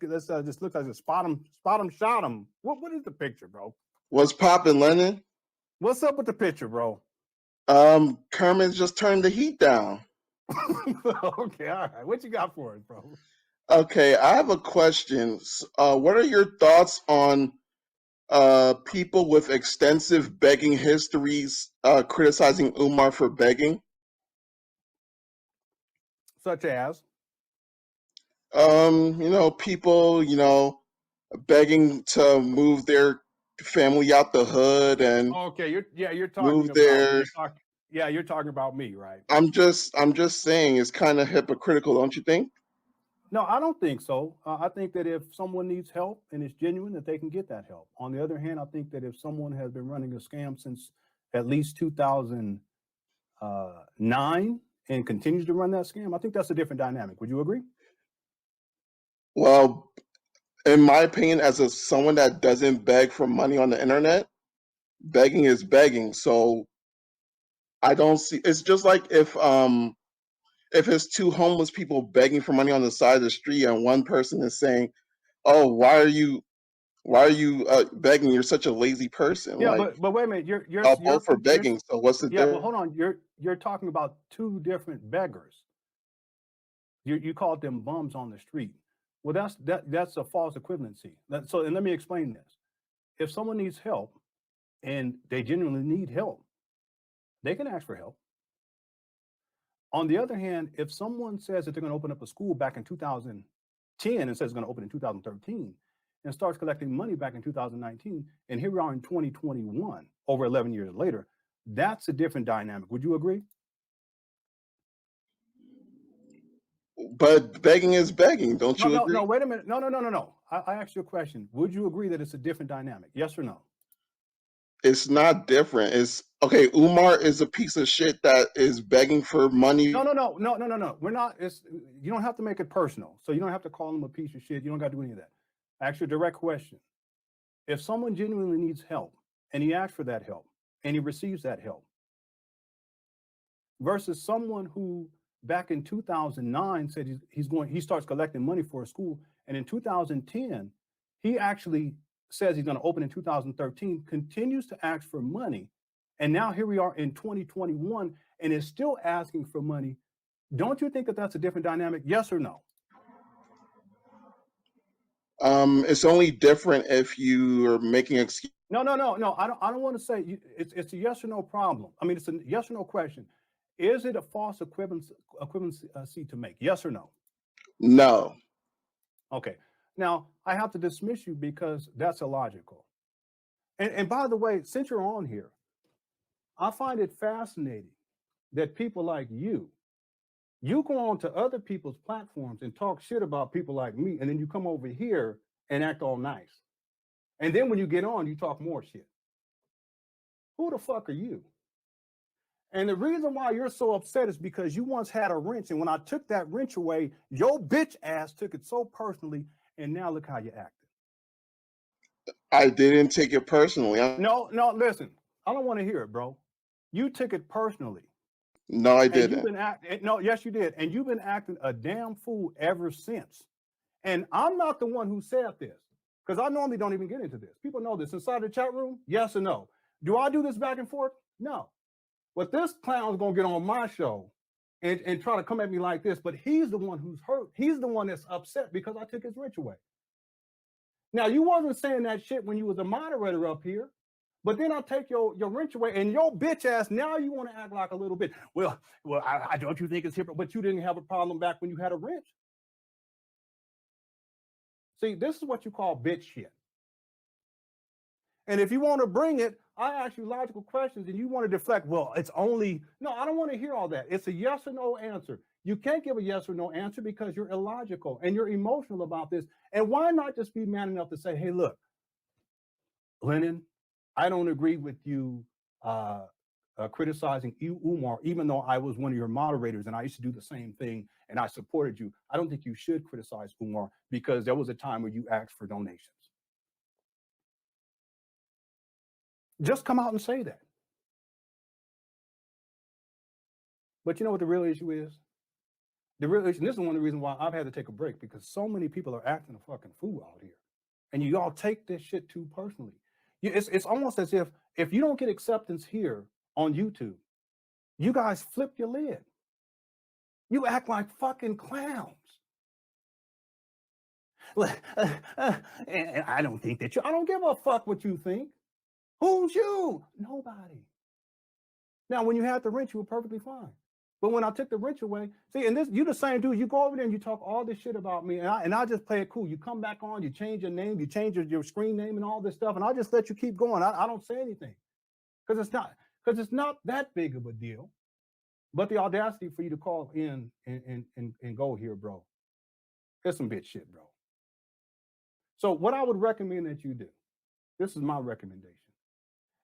just look like a spot him, shot him. What is the picture, bro? What's poppin', Lenon? What's up with the picture, bro? Kermit just turned the heat down. Okay, all right. What you got for us, bro? Okay, I have a question. What are your thoughts on people with extensive begging histories criticizing Umar for begging? Such as? People, begging to move their family out the hood and Okay, you're talking move about their. you're talking about me, right? I'm just saying it's kind of hypocritical, don't you think? No, I don't think so. I think that if someone needs help and it's genuine, that they can get that help. On the other hand, I think that if someone has been running a scam since at least 2009 and continues to run that scam, I think that's a different dynamic. Would you agree? Well, in my opinion, as someone that doesn't beg for money on the internet, begging is begging. So I don't see. It's just like if it's two homeless people begging for money on the side of the street, and one person is saying, "Oh, why are you begging? You're such a lazy person." Yeah, Like, but wait a minute. both for begging. So what's the yeah, difference? but hold on. You're talking about two different beggars. You called them bums on the street. Well, that's a false equivalency. And let me explain this. If someone needs help and they genuinely need help, they can ask for help. On the other hand, if someone says that they're going to open up a school back in 2010 and says it's going to open in 2013 and starts collecting money back in 2019, and here we are in 2021, over 11 years later, that's a different dynamic. Would you agree? But begging is begging. Don't you agree? No, wait a minute. No. I asked you a question. Would you agree that it's a different dynamic? Yes or no? It's not different. It's okay. Umar is a piece of shit that is begging for money. No. We're not. You don't have to make it personal. So you don't have to call him a piece of shit. You don't got to do any of that. Ask you a direct question. If someone genuinely needs help and he asks for that help and he receives that help versus someone who back in 2009 said he starts collecting money for a school, and in 2010 he actually says he's going to open in 2013, continues to ask for money, and now here we are in 2021 and is still asking for money. Don't you think that that's a different dynamic? Yes or no? It's only different if you are making excuses. No. I don't want to say it's a yes or no problem. I mean, it's a yes or no question. Is it a false equivalency to make? Yes or no? No. Okay. Now, I have to dismiss you because that's illogical. And by the way, since you're on here, I find it fascinating that people like you go on to other people's platforms and talk shit about people like me, and then you come over here and act all nice. And then when you get on, you talk more shit. Who the fuck are you? And the reason why you're so upset is because you once had a wrench, and when I took that wrench away, your bitch ass took it so personally, and now look how you acted. I didn't take it personally. No, listen. I don't want to hear it, bro. You took it personally. No, I didn't. Yes, you did. And you've been acting a damn fool ever since. And I'm not the one who said this, because I normally don't even get into this. People know this. Inside the chat room, yes or no. Do I do this back and forth? No. But this clown's going to get on my show and try to come at me like this, but he's the one who's hurt. He's the one that's upset because I took his wrench away. Now, you wasn't saying that shit when you was a moderator up here, but then I take your wrench away, and your bitch ass, now you want to act like a little bit. Well, I don't you think it's hypocrite, but you didn't have a problem back when you had a wrench. See, this is what you call bitch shit. And if you want to bring it, I ask you logical questions and you want to deflect, well, it's only, no, I don't want to hear all that. It's a yes or no answer. You can't give a yes or no answer because you're illogical and you're emotional about this. And why not just be man enough to say, hey, look, Lenon, I don't agree with you criticizing you, Umar, even though I was one of your moderators and I used to do the same thing and I supported you. I don't think you should criticize Umar because there was a time where you asked for donations. Just come out and say that. But you know what the real issue is? The real issue, and this is one of the reasons why I've had to take a break, because so many people are acting a fucking fool out here. And you all take this shit too personally. It's almost as if you don't get acceptance here on YouTube, you guys flip your lid. You act like fucking clowns. And I don't think that I don't give a fuck what you think. Who's you? Nobody. Now, when you had the wrench, you were perfectly fine. But when I took the wrench away, see, and this, you the same dude, you go over there and you talk all this shit about me, and I just play it cool. You come back on, you change your name, you change your screen name and all this stuff, and I just let you keep going. I don't say anything. Because it's not that big of a deal. But the audacity for you to call in and go here, bro. It's some bitch shit, bro. So what I would recommend that you do, this is my recommendation,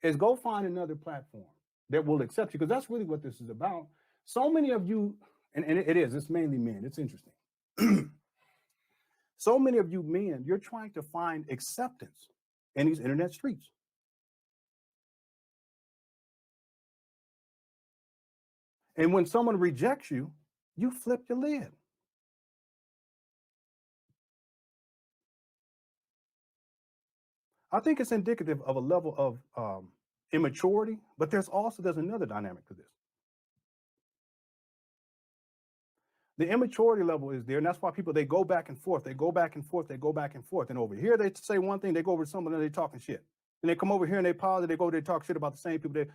is go find another platform that will accept you, because that's really what this is about. So many of you, and it's mainly men, it's interesting. So many of you men, you're trying to find acceptance in these internet streets. And when someone rejects you, you flip your lid. I think it's indicative of a level of immaturity, but there's another dynamic to this. The immaturity level is there, and that's why people, they go back and forth, they go back and forth, they go back and forth. And over here, they say one thing, they go over to someone and they talking shit. And they come over here and they pause, they go, they talk shit about the same people.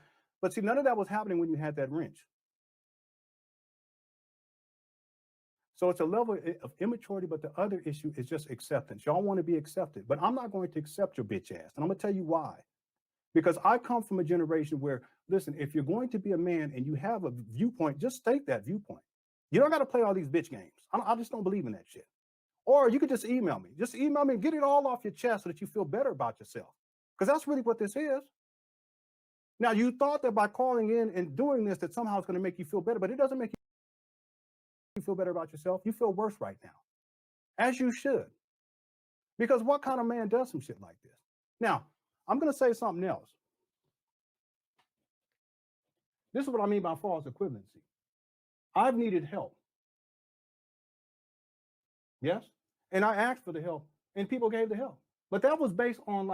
But see, none of that was happening when you had that wrench. So it's a level of immaturity, but the other issue is just acceptance. Y'all want to be accepted, but I'm not going to accept your bitch ass. And I'm going to tell you why. Because I come from a generation where, listen, if you're going to be a man and you have a viewpoint, just state that viewpoint. You don't got to play all these bitch games. I just don't believe in that shit. Or you could just email me. Just email me and get it all off your chest so that you feel better about yourself. Because that's really what this is. Now, you thought that by calling in and doing this, that somehow it's going to make you feel better, but it doesn't make you feel better about yourself. You feel worse right now, as you should. Because what kind of man does some shit like this? Now, I'm going to say something else. This is what I mean by false equivalency. I've needed help. Yes? And I asked for the help, and people gave the help. But that was based on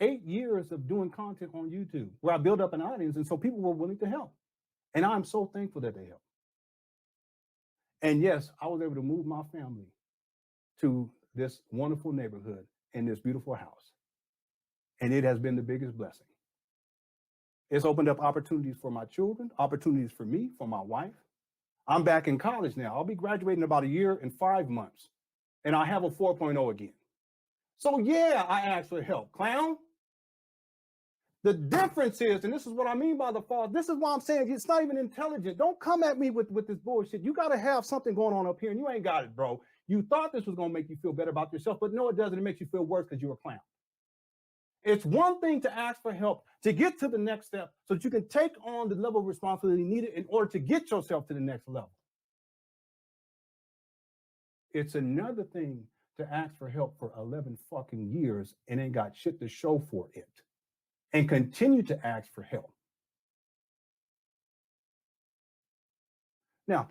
8 years of doing content on YouTube, where I built up an audience, and so people were willing to help. And I'm so thankful that they helped. And yes, I was able to move my family to this wonderful neighborhood in this beautiful house. And it has been the biggest blessing. It's opened up opportunities for my children, opportunities for me, for my wife. I'm back in college now. I'll be graduating in about 1 year and 5 months. And I have a 4.0 again. So yeah, I asked for help, clown. The difference is, and this is what I mean by the fall, this is why I'm saying it's not even intelligent. Don't come at me with this bullshit. You got to have something going on up here, and you ain't got it, bro. You thought this was going to make you feel better about yourself, but no, it doesn't. It makes you feel worse because you're a clown. It's one thing to ask for help, to get to the next step so that you can take on the level of responsibility needed in order to get yourself to the next level. It's another thing to ask for help for 11 fucking years and ain't got shit to show for it, and continue to ask for help. Now,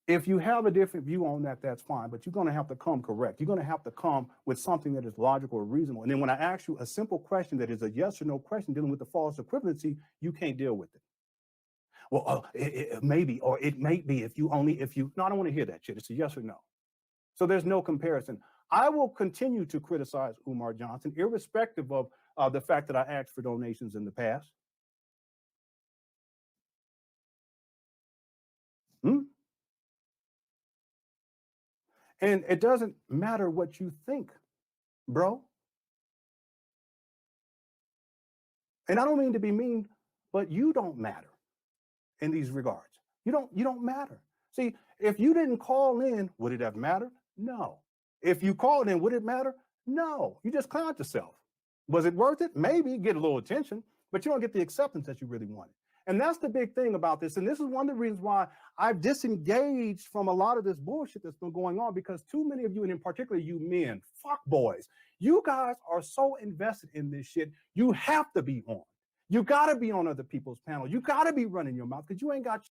if you have a different view on that, that's fine, but you're going to have to come correct. You're going to have to come with something that is logical or reasonable. And then when I ask you a simple question that is a yes or no question dealing with the false equivalency, you can't deal with it. Well, it maybe, or it may be if you, no, I don't want to hear that shit. It's a yes or no. So there's no comparison. I will continue to criticize Umar Johnson, irrespective of the fact that I asked for donations in the past. And it doesn't matter what you think, bro. And I don't mean to be mean, but you don't matter in these regards. You don't matter. See, if you didn't call in, would it have mattered? No. If you called in, would it matter? No. You just clowned yourself. Was it worth it? Maybe get a little attention, but you don't get the acceptance that you really wanted. And that's the big thing about this. And this is one of the reasons why I've disengaged from a lot of this bullshit that's been going on, because too many of you, and in particular you men, fuck boys, you guys are so invested in this shit. You have to be on. You got to be on other people's panels. You got to be running your mouth because you ain't got